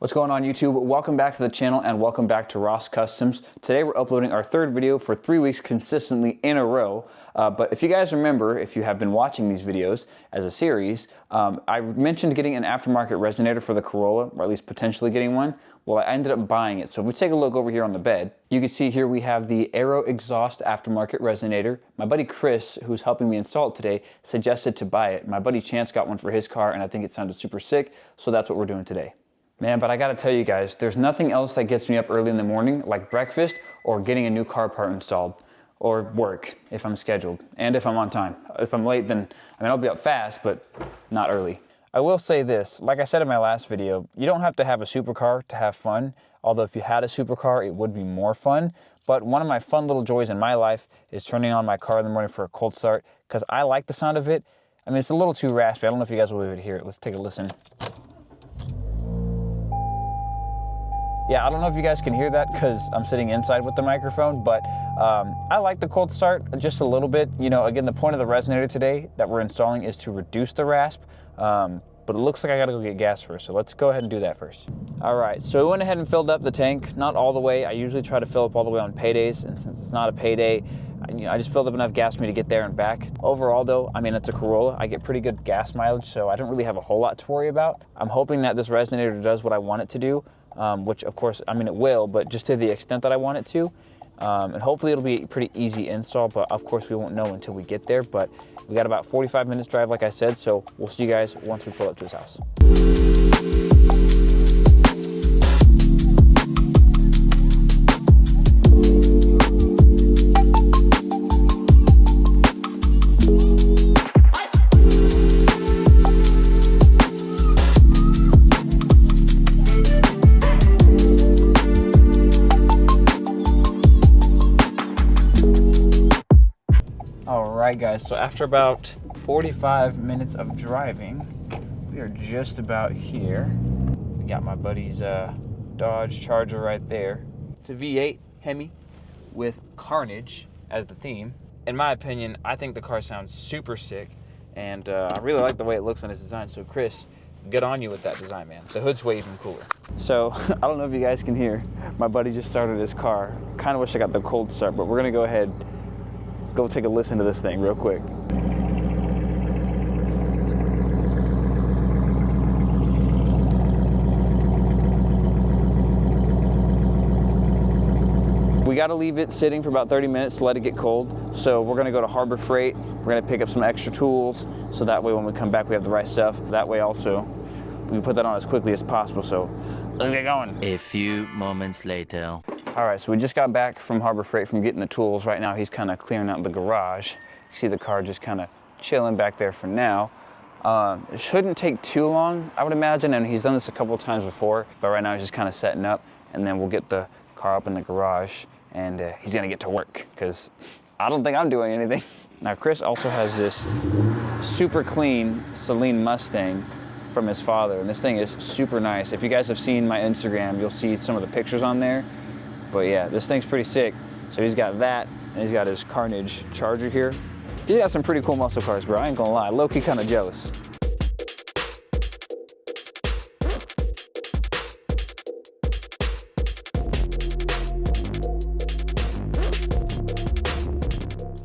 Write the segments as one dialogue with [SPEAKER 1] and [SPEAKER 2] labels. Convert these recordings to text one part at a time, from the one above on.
[SPEAKER 1] What's going on YouTube? Welcome back to the channel and welcome back to Ross Customs. Today we're uploading our third video for 3 weeks consistently in a row. But if you guys remember, if you have been watching these videos as a series, I mentioned getting an aftermarket resonator for the Corolla, or at least potentially getting one. Well, I ended up buying it. So if we take a look over here on the bed, you can see here we have the Aero Exhaust aftermarket resonator. My buddy Chris, who's helping me install it today, suggested to buy it. My buddy Chance got one for his car and I think it sounded super sick, so that's what we're doing today. Man, but I gotta tell you guys, there's nothing else that gets me up early in the morning like breakfast or getting a new car part installed, or work if I'm scheduled, and if I'm on time. If I'm late, then, I'll be up fast, but not early. I will say this, like I said in my last video, you don't have to have a supercar to have fun, although if you had a supercar, it would be more fun. But one of my fun little joys in my life is turning on my car in the morning for a cold start, because I like the sound of it. I mean, it's a little too raspy. I don't know if you guys will be able to hear it. Let's take a listen. Yeah, I don't know if you guys can hear that because I'm sitting inside with the microphone, but I like the cold start just a little bit. You know, again, the point of the resonator today that we're installing is to reduce the rasp, but it looks like I gotta go get gas first, so let's go ahead and do that first. All right, so we went ahead and filled up the tank, not all the way. I usually try to fill up all the way on paydays, and since it's not a payday, I just filled up enough gas for me to get there and back. Overall though, I mean, it's a Corolla. I get pretty good gas mileage, so I don't really have a whole lot to worry about. I'm hoping that this resonator does what I want it to do. Which of course, I mean it will, but just to the extent that I want it to. And hopefully it'll be a pretty easy install, but of course we won't know until we get there. But we got about 45 minutes drive, like I said, so we'll see you guys once we pull up to his house. Alright guys, so after about 45 minutes of driving, we are just about here. We got my buddy's Dodge Charger right there. It's a V8 Hemi with Carnage as the theme. In my opinion, I think the car sounds super sick, and I really like the way it looks on its design. So Chris, good on you with that design, man. The hood's way even cooler. So, I don't know if you guys can hear, my buddy just started his car. Kind of wish I got the cold start, but we're gonna go ahead go take a listen to this thing real quick. We got to leave it sitting for about 30 minutes to let it get cold. So we're going to go to Harbor Freight. We're going to pick up some extra tools so that way when we come back we have the right stuff. That way also we can put that on as quickly as possible. So let's get going.
[SPEAKER 2] A few moments later.
[SPEAKER 1] All right, so we just got back from Harbor Freight from getting the tools. Right now he's kind of clearing out the garage. You see the car just kind of chilling back there for now. It shouldn't take too long, I would imagine, and he's done this a couple of times before, but right now he's just kind of setting up, and then we'll get the car up in the garage, and he's gonna get to work, because I don't think I'm doing anything. Now Chris also has this super clean Celine Mustang from his father, and this thing is super nice. If you guys have seen my Instagram, you'll see some of the pictures on there. But yeah, this thing's pretty sick. So he's got that, and he's got his Carnage Charger here. He's got some pretty cool muscle cars, bro. I ain't gonna lie, low-key kind of jealous.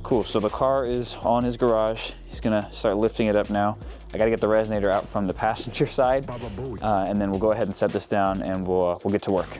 [SPEAKER 1] Cool, so the car is on his garage. He's gonna start lifting it up now. I gotta get the resonator out from the passenger side, and then we'll go ahead and set this down and we'll get to work.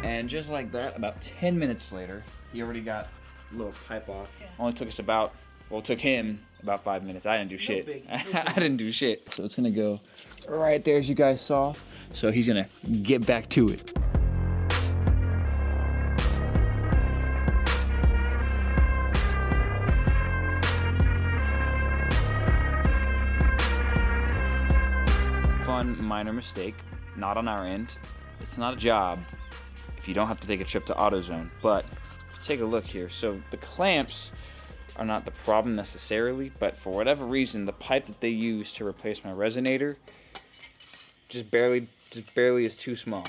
[SPEAKER 1] And just like that, about 10 minutes later, he already got a little pipe off. Yeah. Only took us about, well, it took him about 5 minutes. I didn't do shit. I didn't do shit. So it's gonna go right there as you guys saw. So he's gonna get back to it. Fun minor mistake, not on our end. It's not a job if you don't have to take a trip to AutoZone, but take a look here. So the clamps are not the problem necessarily, but for whatever reason, the pipe that they use to replace my resonator just barely is too small.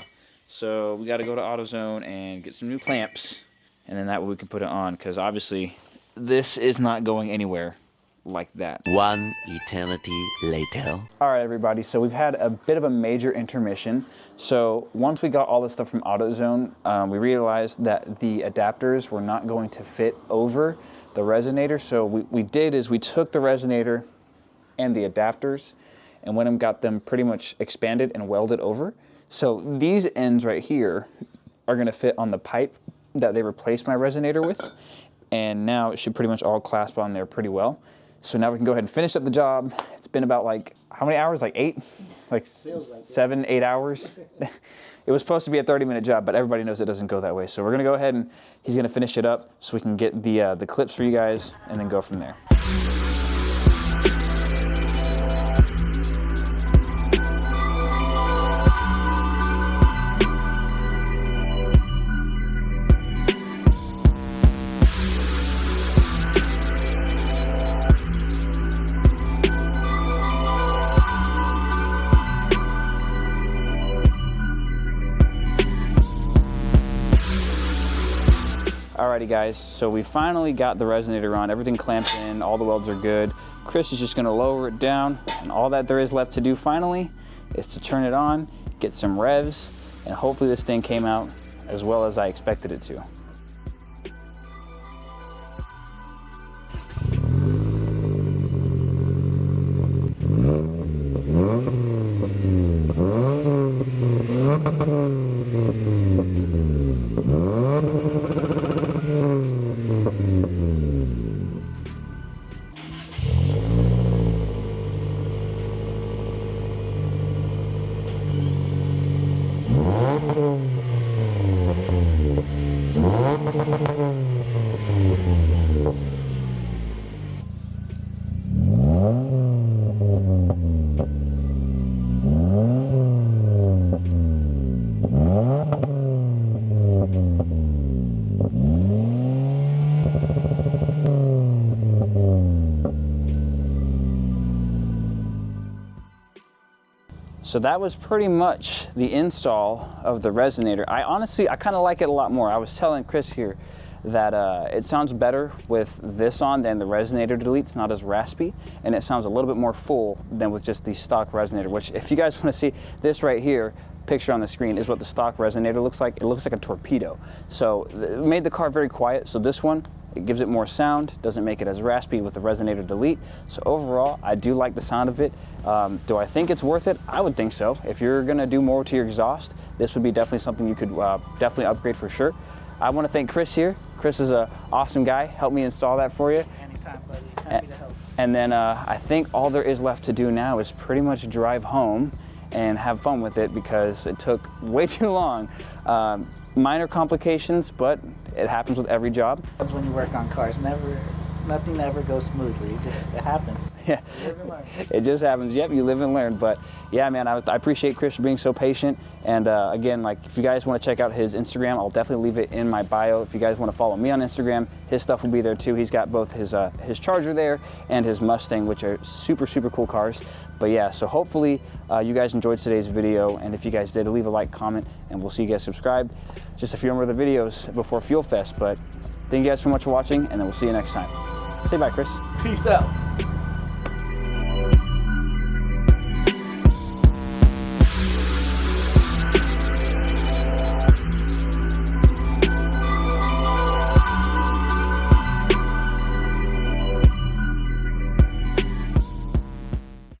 [SPEAKER 1] So we got to go to AutoZone and get some new clamps, and then that way we can put it on, because obviously this is not going anywhere like that.
[SPEAKER 2] One eternity later.
[SPEAKER 1] All right, everybody, so we've had a bit of a major intermission. So once we got all this stuff from AutoZone, we realized that the adapters were not going to fit over the resonator. So we did is we took the resonator and the adapters and went and got them pretty much expanded and welded over. So these ends right here are gonna fit on the pipe that they replaced my resonator with. And now it should pretty much all clasp on there pretty well. So now we can go ahead and finish up the job. It's been about like, how many hours? Like 8? Like 7, 8 hours. It was supposed to be a 30-minute job, but everybody knows it doesn't go that way. So we're gonna go ahead and he's gonna finish it up so we can get the clips for you guys and then go from there. Alrighty guys, so we finally got the resonator on, everything clamped in, all the welds are good. Chris is just gonna lower it down, and all that there is left to do finally is to turn it on, get some revs, and hopefully this thing came out as well as I expected it to. So that was pretty much the install of the resonator. I kind of like it a lot more. I was telling Chris here that it sounds better with this on than the resonator delete. It's not as raspy, and it sounds a little bit more full than with just the stock resonator, which if you guys want to see this right here, picture on the screen is what the stock resonator looks like. It looks like a torpedo. So it made the car very quiet. So this one, it gives it more sound, doesn't make it as raspy with the resonator delete. So overall, I do like the sound of it. Do I think it's worth it? I would think so. If you're gonna do more to your exhaust, this would be definitely something you could definitely upgrade for sure. I wanna thank Chris here. Chris is an awesome guy. Help me install that for you.
[SPEAKER 3] Anytime, buddy. Happy to help.
[SPEAKER 1] And then I think all there is left to do now is pretty much drive home and have fun with it because it took way too long. Minor complications, but it happens with every job.
[SPEAKER 3] When you work on cars, nothing ever goes smoothly. It happens.
[SPEAKER 1] Yeah,
[SPEAKER 3] You live and learn.
[SPEAKER 1] it just happens. Yep, you live and learn. But yeah, man, I appreciate Chris being so patient. And again, like if you guys want to check out his Instagram, I'll definitely leave it in my bio. If you guys want to follow me on Instagram, his stuff will be there too. He's got both his Charger there and his Mustang, which are super, super cool cars. But yeah, so hopefully you guys enjoyed today's video. And if you guys did, leave a like, comment, and we'll see you guys subscribed. Just a few more of the videos before Fuel Fest. But thank you guys so much for watching, and then we'll see you next time. Say bye, Chris.
[SPEAKER 3] Peace out.